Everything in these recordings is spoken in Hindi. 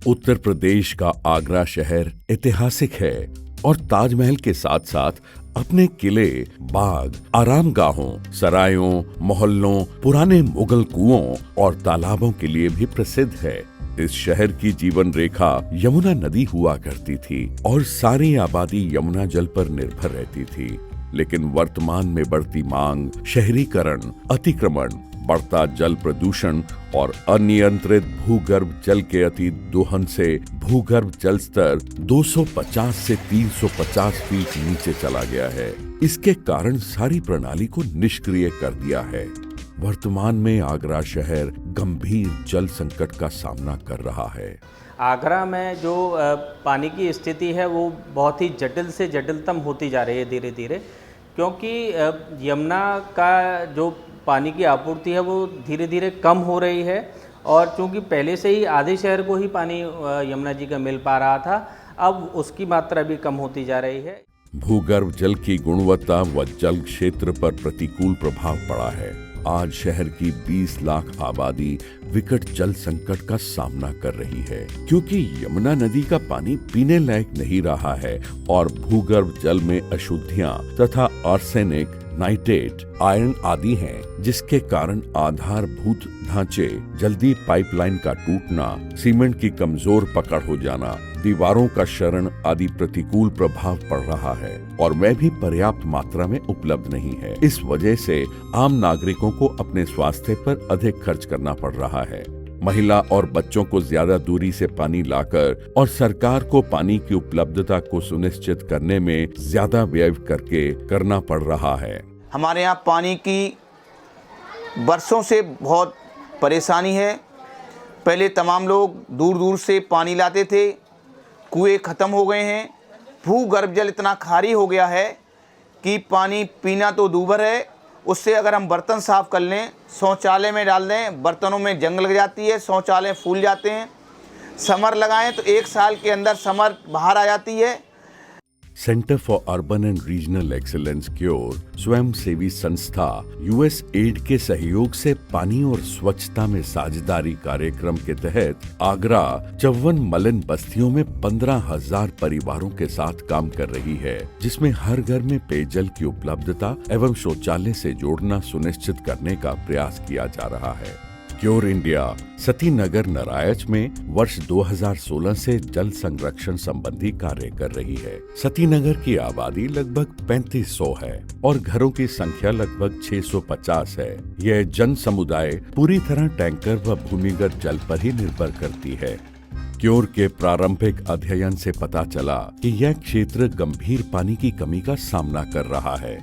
उत्तर प्रदेश का आगरा शहर ऐतिहासिक है और ताजमहल के साथ साथ अपने किले, बाग, आरामगाहों, सरायों, मोहल्लों, पुराने मुगल कुओं और तालाबों के लिए भी प्रसिद्ध है। इस शहर की जीवन रेखा यमुना नदी हुआ करती थी और सारी आबादी यमुना जल पर निर्भर रहती थी। लेकिन वर्तमान में बढ़ती मांग, शहरीकरण, अतिक्रमण, बढ़ता जल प्रदूषण और अनियंत्रित भूगर्भ जल के अति दोहन से भूगर्भ जल स्तर 250 से 350 फीट नीचे चला गया है। इसके कारण सारी प्रणाली को निष्क्रिय कर दिया है। वर्तमान में आगरा शहर गंभीर जल संकट का सामना कर रहा है। आगरा में जो पानी की स्थिति है वो बहुत ही जटिल से जटिलतम होती जा रही है धीरे धीरे, क्योंकि यमुना का जो पानी की आपूर्ति है वो धीरे धीरे कम हो रही है और चूंकि पहले से ही आधे शहर को ही पानी यमुना जी का मिल पा रहा था, अब उसकी मात्रा भी कम होती जा रही है। भूगर्भ जल की गुणवत्ता व जल क्षेत्र पर प्रतिकूल प्रभाव पड़ा है। आज शहर की 20 लाख आबादी विकट जल संकट का सामना कर रही है, क्योंकि यमुना नदी का पानी पीने लायक नहीं रहा है और भूगर्भ जल में अशुद्धियां तथा आर्सेनिक, नाइट्रेट, आयरन आदि हैं, जिसके कारण आधारभूत ढांचे, जल्दी पाइपलाइन का टूटना, सीमेंट की कमजोर पकड़ हो जाना, दीवारों का क्षरण आदि प्रतिकूल प्रभाव पड़ रहा है और वह भी पर्याप्त मात्रा में उपलब्ध नहीं है। इस वजह से आम नागरिकों को अपने स्वास्थ्य पर अधिक खर्च करना पड़ रहा है। महिला और बच्चों को ज्यादा दूरी से पानी लाकर और सरकार को पानी की उपलब्धता को सुनिश्चित करने में ज्यादा व्यय करके करना पड़ रहा है। हमारे यहाँ पानी की बरसों से बहुत परेशानी है। पहले तमाम लोग दूर दूर से पानी लाते थे, कुएं ख़त्म हो गए हैं, भूगर्भ जल इतना खारी हो गया है कि पानी पीना तो दूभर है, उससे अगर हम बर्तन साफ़ कर लें, शौचालय में डाल दें, बर्तनों में जंग लग जाती है, शौचालय फूल जाते हैं। समर लगाएं तो 1 साल के अंदर समर बाहर आ जाती है। Centre for urban and regional excellence cure स्वयंसेवी संस्था यूएसएड के सहयोग से पानी और स्वच्छता में साझेदारी कार्यक्रम के तहत आगरा 54 मलिन बस्तियों में 15,000 परिवारों के साथ काम कर रही है, जिसमें हर घर में पेयजल की उपलब्धता एवं शौचालय से जोड़ना सुनिश्चित करने का प्रयास किया जा रहा है। क्योर इंडिया सती नगर नरायच में वर्ष 2016 से जल संरक्षण संबंधी कार्य कर रही है। सती नगर की आबादी लगभग 3500 है और घरों की संख्या लगभग 650 है। यह जन समुदाय पूरी तरह टैंकर व भूमिगत जल पर ही निर्भर करती है। क्योर के प्रारंभिक अध्ययन से पता चला कि यह क्षेत्र गंभीर पानी की कमी का सामना कर रहा है।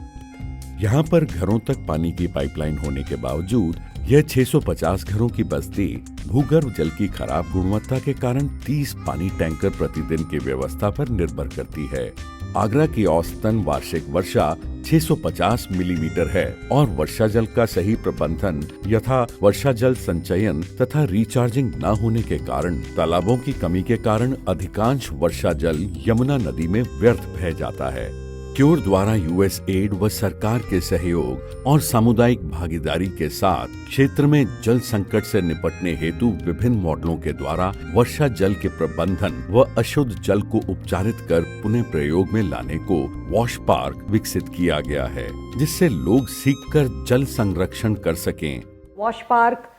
यहाँ पर घरों तक पानी की पाइपलाइन होने के बावजूद यह 650 घरों की बस्ती भूगर्भ जल की खराब गुणवत्ता के कारण 30 पानी टैंकर प्रतिदिन की व्यवस्था पर निर्भर करती है। आगरा की औसतन वार्षिक वर्षा 650 मिलीमीटर है और वर्षा जल का सही प्रबंधन यथा वर्षा जल संचयन तथा रिचार्जिंग न होने के कारण तालाबों की कमी के कारण अधिकांश वर्षा जल यमुना नदी में व्यर्थ बह जाता है। क्योर द्वारा यूएसएड व सरकार के सहयोग और सामुदायिक भागीदारी के साथ क्षेत्र में जल संकट से निपटने हेतु विभिन्न मॉडलों के द्वारा वर्षा जल के प्रबंधन व अशुद्ध जल को उपचारित कर पुनः प्रयोग में लाने को वॉश पार्क विकसित किया गया है, जिससे लोग सीखकर जल संरक्षण कर सकें। वॉश पार्क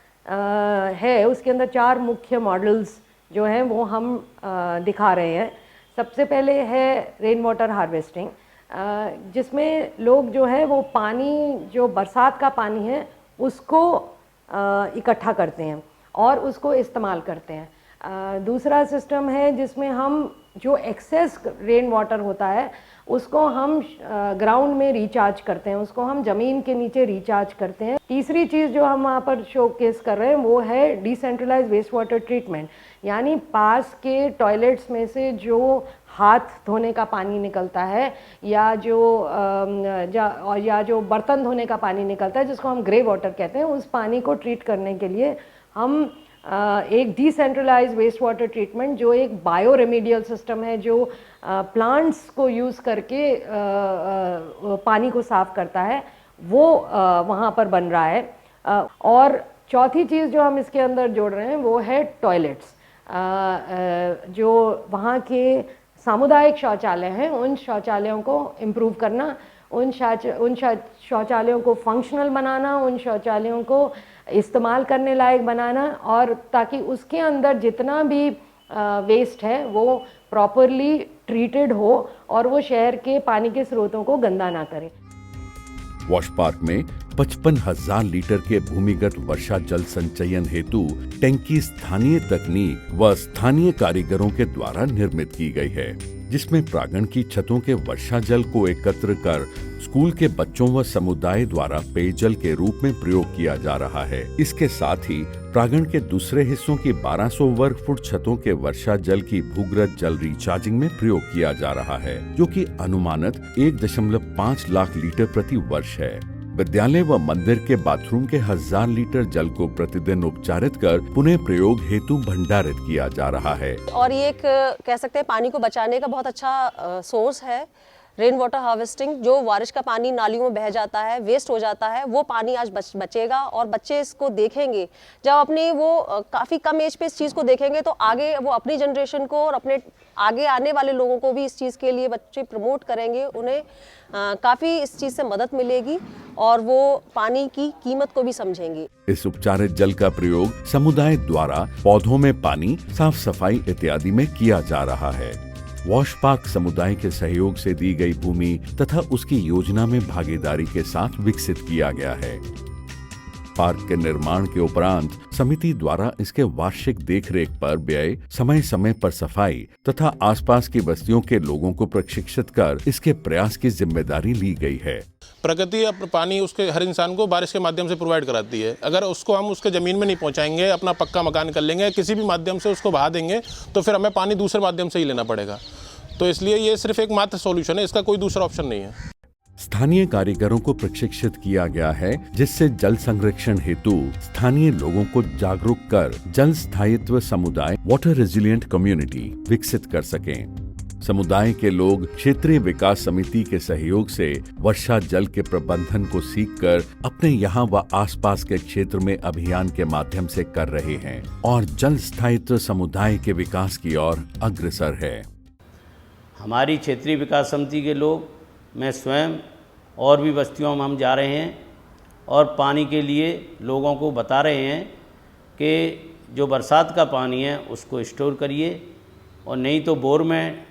है, उसके अंदर 4 मुख्य मॉडल्स जो हैं वो हम दिखा रहे हैं। सबसे पहले है रेन वाटर हार्वेस्टिंग, जिसमें लोग जो है वो पानी, जो बरसात का पानी है उसको इकट्ठा करते हैं और उसको इस्तेमाल करते हैं। दूसरा सिस्टम है जिसमें हम जो एक्सेस रेन वाटर होता है उसको हम ग्राउंड में रिचार्ज करते हैं, उसको हम ज़मीन के नीचे रिचार्ज करते हैं। तीसरी चीज़ जो हम वहाँ पर शोकेस कर रहे हैं वो है डिसेंट्रलाइज्ड वेस्ट वाटर ट्रीटमेंट, यानी पास के टॉयलेट्स में से जो हाथ धोने का पानी निकलता है या जो बर्तन धोने का पानी निकलता है, जिसको हम ग्रे वाटर कहते हैं, उस पानी को ट्रीट करने के लिए हम एक डिसेंट्रलाइज्ड वेस्ट वाटर ट्रीटमेंट, जो एक बायो रेमेडियल सिस्टम है, जो प्लांट्स को यूज़ करके पानी को साफ़ करता है, वो वहाँ पर बन रहा है। और चौथी चीज़ जो हम इसके अंदर जोड़ रहे हैं वो है टॉयलेट्स। जो वहाँ के सामुदायिक शौचालय हैं उन शौचालयों को इम्प्रूव करना, उन शौचालयों को फंक्शनल बनाना, उन शौचालयों को इस्तेमाल करने लायक बनाना, और ताकि उसके अंदर जितना भी वेस्ट है वो प्रॉपरली ट्रीटेड हो और वो शहर के पानी के स्रोतों को गंदा ना करे। वॉश पार्क में 55,000 लीटर के भूमिगत वर्षा जल संचयन हेतु टैंकी स्थानीय तकनीक व स्थानीय कारीगरों के द्वारा निर्मित की गई है, जिसमें प्रांगण की छतों के वर्षा जल को एकत्र कर स्कूल के बच्चों व समुदाय द्वारा पेयजल के रूप में प्रयोग किया जा रहा है। इसके साथ ही प्रांगण के दूसरे हिस्सों की 1200 वर्ग फुट छतों के वर्षा जल की भूगर्भ जल रिचार्जिंग में प्रयोग किया जा रहा है, जो कि अनुमानित 1.5 लाख लीटर प्रति वर्ष है। विद्यालय व मंदिर के बाथरूम के 1000 लीटर जल को प्रतिदिन उपचारित कर पुनः प्रयोग हेतु भंडारित किया जा रहा है। और ये एक कह सकते हैं पानी को बचाने का बहुत अच्छा सोर्स है। रेन वाटर हार्वेस्टिंग, जो बारिश का पानी नालियों में बह जाता है, वेस्ट हो जाता है, वो पानी आज बचेगा और बच्चे इसको देखेंगे। जब अपनी वो काफ़ी कम एज पे इस चीज़ को देखेंगे तो आगे वो अपनी जनरेशन को और अपने आगे आने वाले लोगों को भी इस चीज़ के लिए बच्चे प्रमोट करेंगे, उन्हें काफ़ी इस चीज़ से मदद मिलेगी और वो पानी की कीमत को भी समझेंगे। इस उपचारित जल का प्रयोग समुदाय द्वारा पौधों में पानी, साफ सफाई इत्यादि में किया जा रहा है। वॉश पार्क समुदाय के सहयोग से दी गई भूमि तथा उसकी योजना में भागीदारी के साथ विकसित किया गया है। पार्क के निर्माण के उपरांत समिति द्वारा इसके वार्षिक देखरेख पर व्यय, समय समय पर सफाई तथा आसपास की बस्तियों के लोगों को प्रशिक्षित कर इसके प्रयास की जिम्मेदारी ली गई है। प्रकृति अपना पानी उसके हर इंसान को बारिश के माध्यम से प्रोवाइड कराती है। अगर उसको हम उसके ज़मीन में नहीं पहुंचाएंगे, अपना पक्का मकान कर लेंगे, किसी भी माध्यम से उसको बहा देंगे, तो फिर हमें पानी दूसरे माध्यम से ही लेना पड़ेगा। तो इसलिए ये सिर्फ एक मात्र सॉल्यूशन है, इसका कोई दूसरा ऑप्शन नहीं है। स्थानीय कारीगरों को प्रशिक्षित किया गया है, जिससे जल संरक्षण हेतु स्थानीय लोगों को जागरूक कर जल स्थायित्व समुदाय वाटर रेजिलिएंट कम्युनिटी विकसित कर सकें। समुदाय के लोग क्षेत्रीय विकास समिति के सहयोग से वर्षा जल के प्रबंधन को सीखकर अपने यहाँ व आसपास के क्षेत्र में अभियान के माध्यम से कर रहे हैं और जल स्थायित्व समुदाय के विकास की ओर अग्रसर है। हमारी क्षेत्रीय विकास समिति के लोग, मैं स्वयं और भी बस्तियों में हम जा रहे हैं और पानी के लिए लोगों को बता रहे हैं कि जो बरसात का पानी है उसको स्टोर करिए, और नहीं तो बोर में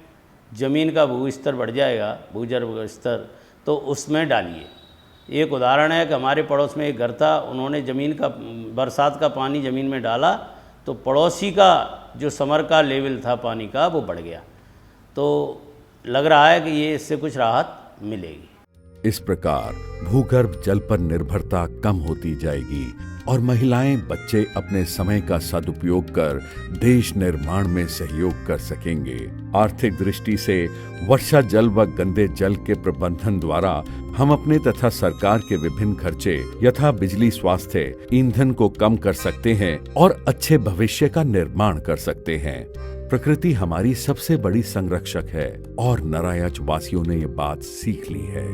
ज़मीन का भू स्तर बढ़ जाएगा, भूगर्भ स्तर, तो उसमें डालिए। एक उदाहरण है कि हमारे पड़ोस में एक घर था, उन्होंने ज़मीन का बरसात का पानी ज़मीन में डाला तो पड़ोसी का जो समर का लेवल था पानी का वो बढ़ गया। तो लग रहा है कि ये इससे कुछ राहत मिलेगी। इस प्रकार भूगर्भ जल पर निर्भरता कम होती जाएगी और महिलाएं, बच्चे अपने समय का सदुपयोग कर देश निर्माण में सहयोग कर सकेंगे। आर्थिक दृष्टि से वर्षा जल व गंदे जल के प्रबंधन द्वारा हम अपने तथा सरकार के विभिन्न खर्चे यथा बिजली, स्वास्थ्य, ईंधन को कम कर सकते हैं और अच्छे भविष्य का निर्माण कर सकते हैं। प्रकृति हमारी सबसे बड़ी संरक्षक है और नरायच वासियों ने ये बात सीख ली है।